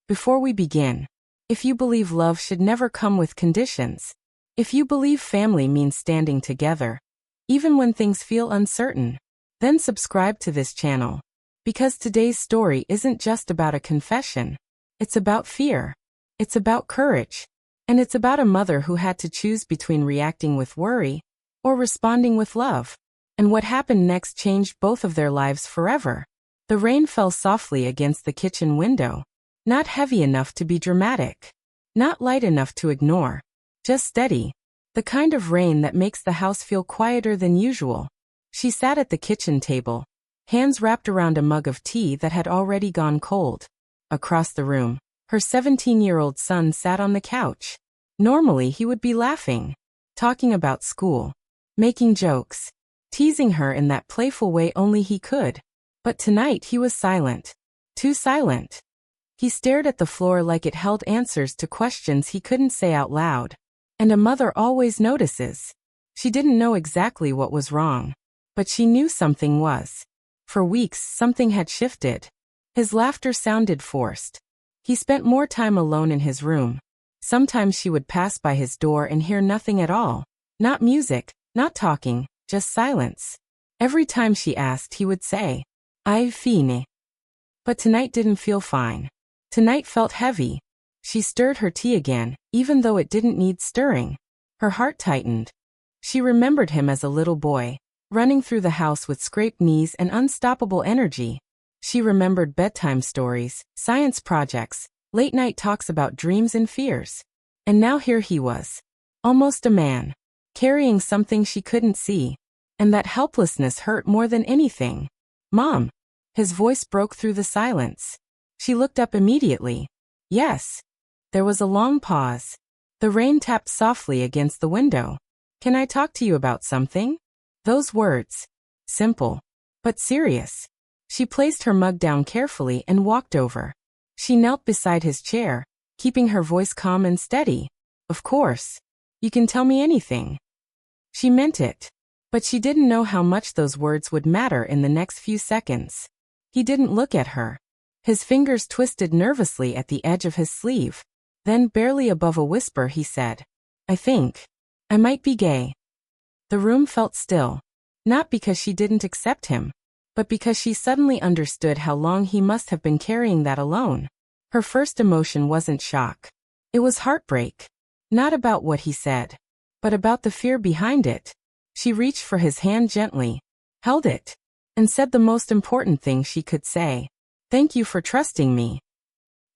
Before we begin, if you believe love should never come with conditions, if you believe family means standing together, even when things feel uncertain, then subscribe to this channel. Because today's story isn't just about a confession. It's about fear. It's about courage. And it's about a mother who had to choose between reacting with worry or responding with love. And what happened next changed both of their lives forever. The rain fell softly against the kitchen window. Not heavy enough to be dramatic. Not light enough to ignore. Just steady. The kind of rain that makes the house feel quieter than usual. She sat at the kitchen table, hands wrapped around a mug of tea that had already gone cold. Across the room, her 17-year-old son sat on the couch. Normally he would be laughing, talking about school, making jokes, teasing her in that playful way only he could. But tonight he was silent. Too silent. He stared at the floor like it held answers to questions he couldn't say out loud. And a mother always notices. She didn't know exactly what was wrong, but she knew something was. For weeks, something had shifted. His laughter sounded forced. He spent more time alone in his room. Sometimes she would pass by his door and hear nothing at all. Not music, not talking, just silence. Every time she asked, he would say, "I've fine." But tonight didn't feel fine. Tonight felt heavy. She stirred her tea again, even though it didn't need stirring. Her heart tightened. She remembered him as a little boy, running through the house with scraped knees and unstoppable energy. She remembered bedtime stories, science projects, late-night talks about dreams and fears. And now here he was, almost a man, carrying something she couldn't see. And that helplessness hurt more than anything. "Mom." His voice broke through the silence. She looked up immediately. "Yes." There was a long pause. The rain tapped softly against the window. "Can I talk to you about something?" Those words. Simple. But serious. She placed her mug down carefully and walked over. She knelt beside his chair, keeping her voice calm and steady. "Of course. You can tell me anything." She meant it. But she didn't know how much those words would matter in the next few seconds. He didn't look at her. His fingers twisted nervously at the edge of his sleeve. Then, barely above a whisper, he said, "I think I might be gay." The room felt still. Not because she didn't accept him, but because she suddenly understood how long he must have been carrying that alone. Her first emotion wasn't shock. It was heartbreak. Not about what he said, but about the fear behind it. She reached for his hand gently, held it, and said the most important thing she could say. "Thank you for trusting me."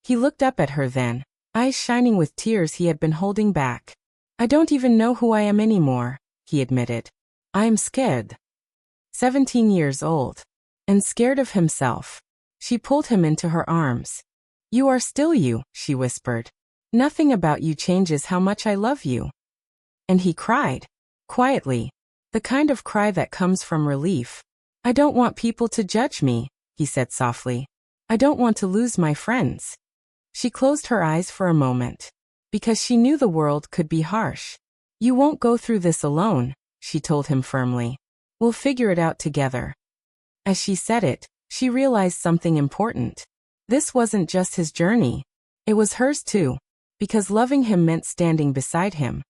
He looked up at her then, eyes shining with tears he had been holding back. "I don't even know who I am anymore," he admitted. "I'm scared." 17 years old. And scared of himself. She pulled him into her arms. "You are still you," she whispered. "Nothing about you changes how much I love you." And he cried. Quietly. The kind of cry that comes from relief. "I don't want people to judge me," he said softly. "I don't want to lose my friends." She closed her eyes for a moment. Because she knew the world could be harsh. "You won't go through this alone," she told him firmly. "We'll figure it out together." As she said it, she realized something important. This wasn't just his journey. It was hers too. Because loving him meant standing beside him.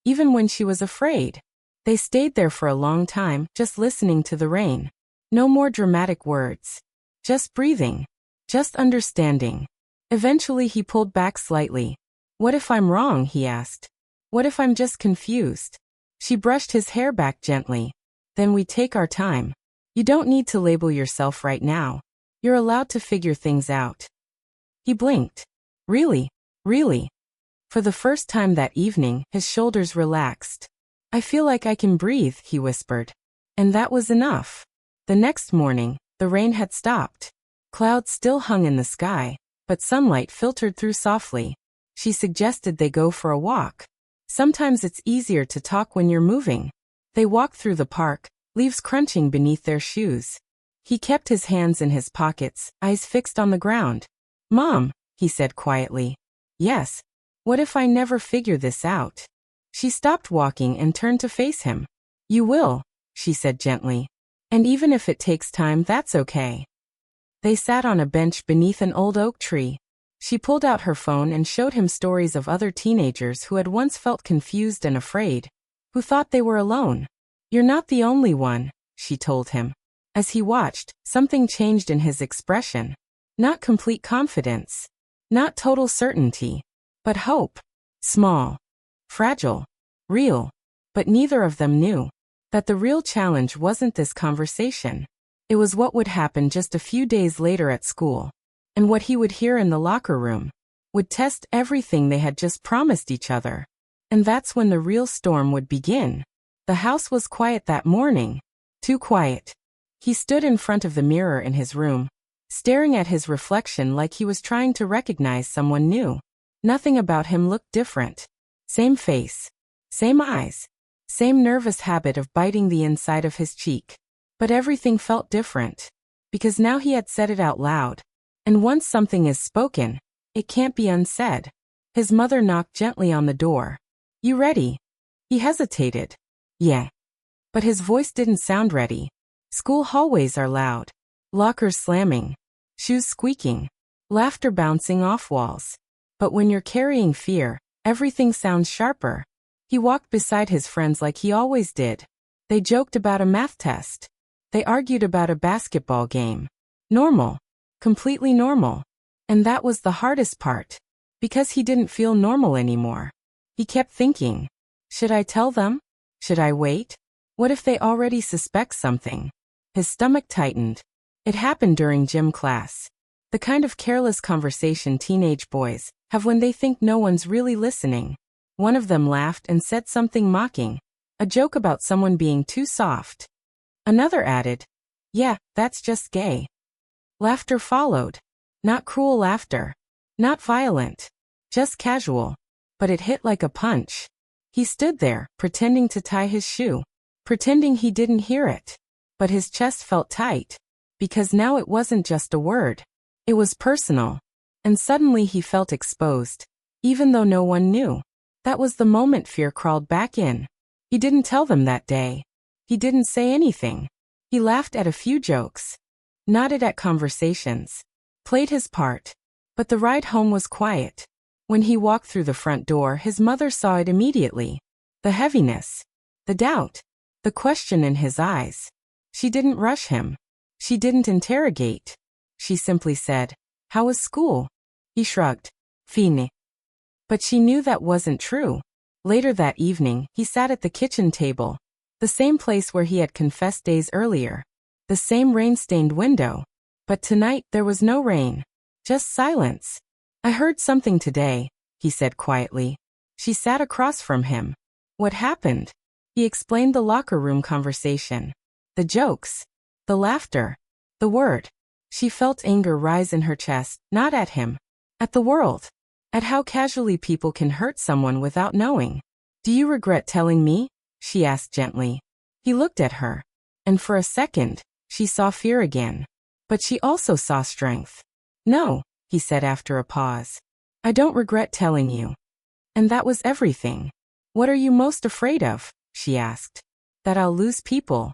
Even when she was afraid. They stayed there for a long time, just listening to the rain. No more dramatic words. Just breathing. Just understanding. Eventually he pulled back slightly. "What if I'm wrong?" he asked. "What if I'm just confused?" She brushed his hair back gently. "Then we take our time. You don't need to label yourself right now. You're allowed to figure things out." He blinked. "Really? Really?" For the first time that evening, his shoulders relaxed. "I feel like I can breathe," he whispered. And that was enough. The next morning, the rain had stopped. Clouds still hung in the sky, but sunlight filtered through softly. She suggested they go for a walk. Sometimes it's easier to talk when you're moving. They walked through the park, leaves crunching beneath their shoes. He kept his hands in his pockets, eyes fixed on the ground. "Mom," he said quietly. "Yes. What if I never figure this out?" She stopped walking and turned to face him. "You will," she said gently. "And even if it takes time, that's okay." They sat on a bench beneath an old oak tree. She pulled out her phone and showed him stories of other teenagers who had once felt confused and afraid, who thought they were alone. "You're not the only one," she told him. As he watched, something changed in his expression. Not complete confidence. Not total certainty. But hope. Small. Fragile. Real. But neither of them knew that the real challenge wasn't this conversation. It was what would happen just a few days later at school. And what he would hear in the locker room would test everything they had just promised each other. And that's when the real storm would begin. The house was quiet that morning. Too quiet. He stood in front of the mirror in his room, staring at his reflection like he was trying to recognize someone new. Nothing about him looked different. Same face. Same eyes. Same nervous habit of biting the inside of his cheek. But everything felt different. Because now he had said it out loud. And once something is spoken, it can't be unsaid. His mother knocked gently on the door. "You ready?" He hesitated. "Yeah." But his voice didn't sound ready. School hallways are loud. Lockers slamming. Shoes squeaking. Laughter bouncing off walls. But when you're carrying fear, everything sounds sharper. He walked beside his friends like he always did. They joked about a math test. They argued about a basketball game. Normal. Completely normal. And that was the hardest part. Because he didn't feel normal anymore. He kept thinking, should I tell them? Should I wait? What if they already suspect something? His stomach tightened. It happened during gym class. The kind of careless conversation teenage boys have when they think no one's really listening. One of them laughed and said something mocking. A joke about someone being too soft. Another added, "Yeah, that's just gay." Laughter followed. Not cruel laughter. Not violent. Just casual. But it hit like a punch. He stood there, pretending to tie his shoe. Pretending he didn't hear it. But his chest felt tight. Because now it wasn't just a word. It was personal. And suddenly he felt exposed. Even though no one knew. That was the moment fear crawled back in. He didn't tell them that day. He didn't say anything. He laughed at a few jokes. Nodded at conversations. Played his part. But the ride home was quiet. When he walked through the front door, his mother saw it immediately. The heaviness. The doubt. The question in his eyes. She didn't rush him. She didn't interrogate. She simply said, "How was school?" He shrugged. "Fine." But she knew that wasn't true. Later that evening, he sat at the kitchen table. The same place where he had confessed days earlier. The same rain-stained window. But tonight, there was no rain. Just silence. "I heard something today," he said quietly. She sat across from him. "What happened?" He explained the locker room conversation. The jokes. The laughter. The word. She felt anger rise in her chest, not at him. At the world. At how casually people can hurt someone without knowing. "Do you regret telling me?" she asked gently. He looked at her. And for a second, she saw fear again. But she also saw strength. "No," he said after a pause. "I don't regret telling you." And that was everything. "What are you most afraid of?" she asked. "That I'll lose people."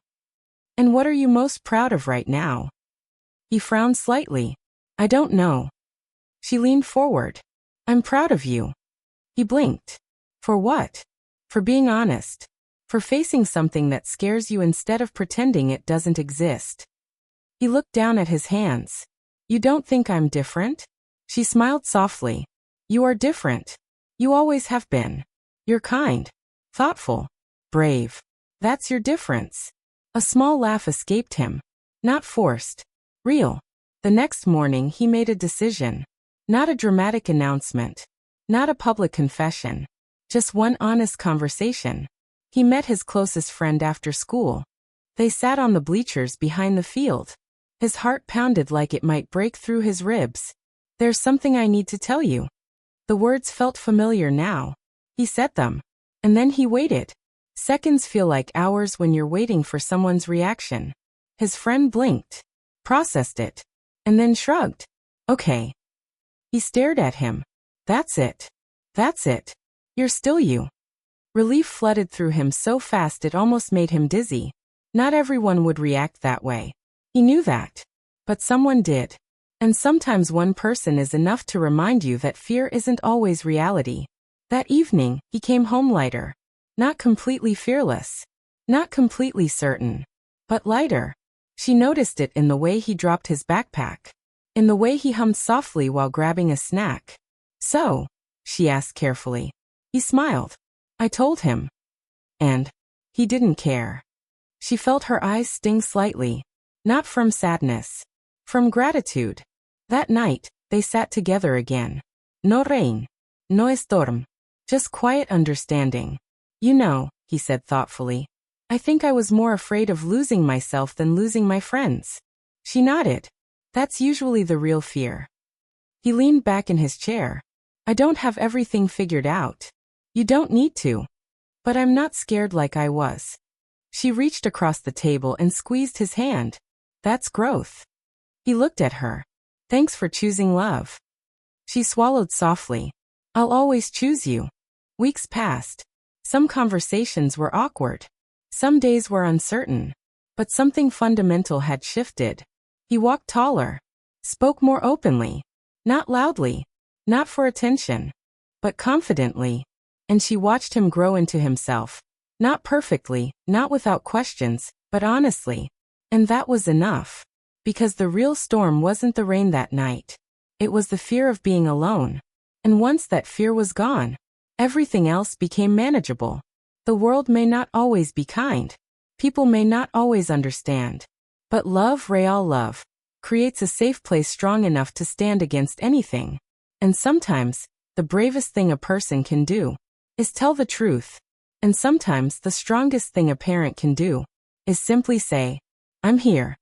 "And what are you most proud of right now?" He frowned slightly. "I don't know." She leaned forward. "I'm proud of you." He blinked. For what? For being honest. For facing something that scares you instead of pretending it doesn't exist. He looked down at his hands. "You don't think I'm different?" She smiled softly. "You are different. You always have been. You're kind. Thoughtful. Brave. That's your difference." A small laugh escaped him. Not forced. Real. The next morning he made a decision. Not a dramatic announcement. Not a public confession. Just one honest conversation. He met his closest friend after school. They sat on the bleachers behind the field. His heart pounded like it might break through his ribs. "There's something I need to tell you." The words felt familiar now. He said them. And then he waited. Seconds feel like hours when you're waiting for someone's reaction. His friend blinked. Processed it. And then shrugged. "Okay." He stared at him. "That's it. That's it. You're still you." Relief flooded through him so fast it almost made him dizzy. Not everyone would react that way. He knew that. But someone did. And sometimes one person is enough to remind you that fear isn't always reality. That evening, he came home lighter. Not completely fearless. Not completely certain. But lighter. She noticed it in the way he dropped his backpack. In the way he hummed softly while grabbing a snack. "So?" she asked carefully. He smiled. "I told him." And he didn't care. She felt her eyes sting slightly. Not from sadness. From gratitude. That night, they sat together again. No rain. No storm. Just quiet understanding. "You know," he said thoughtfully, "I think I was more afraid of losing myself than losing my friends." She nodded. "That's usually the real fear." He leaned back in his chair. "I don't have everything figured out. You don't need to. But I'm not scared like I was." She reached across the table and squeezed his hand. "That's growth." He looked at her. "Thanks for choosing love." She swallowed softly. "I'll always choose you." Weeks passed. Some conversations were awkward. Some days were uncertain. But something fundamental had shifted. He walked taller. Spoke more openly. Not loudly. Not for attention. But confidently. And she watched him grow into himself. Not perfectly, not without questions, but honestly. And that was enough. Because the real storm wasn't the rain that night. It was the fear of being alone. And once that fear was gone, everything else became manageable. The world may not always be kind. People may not always understand. But love, real love, creates a safe place strong enough to stand against anything. And sometimes, the bravest thing a person can do is tell the truth. And sometimes the strongest thing a parent can do is simply say, "I'm here."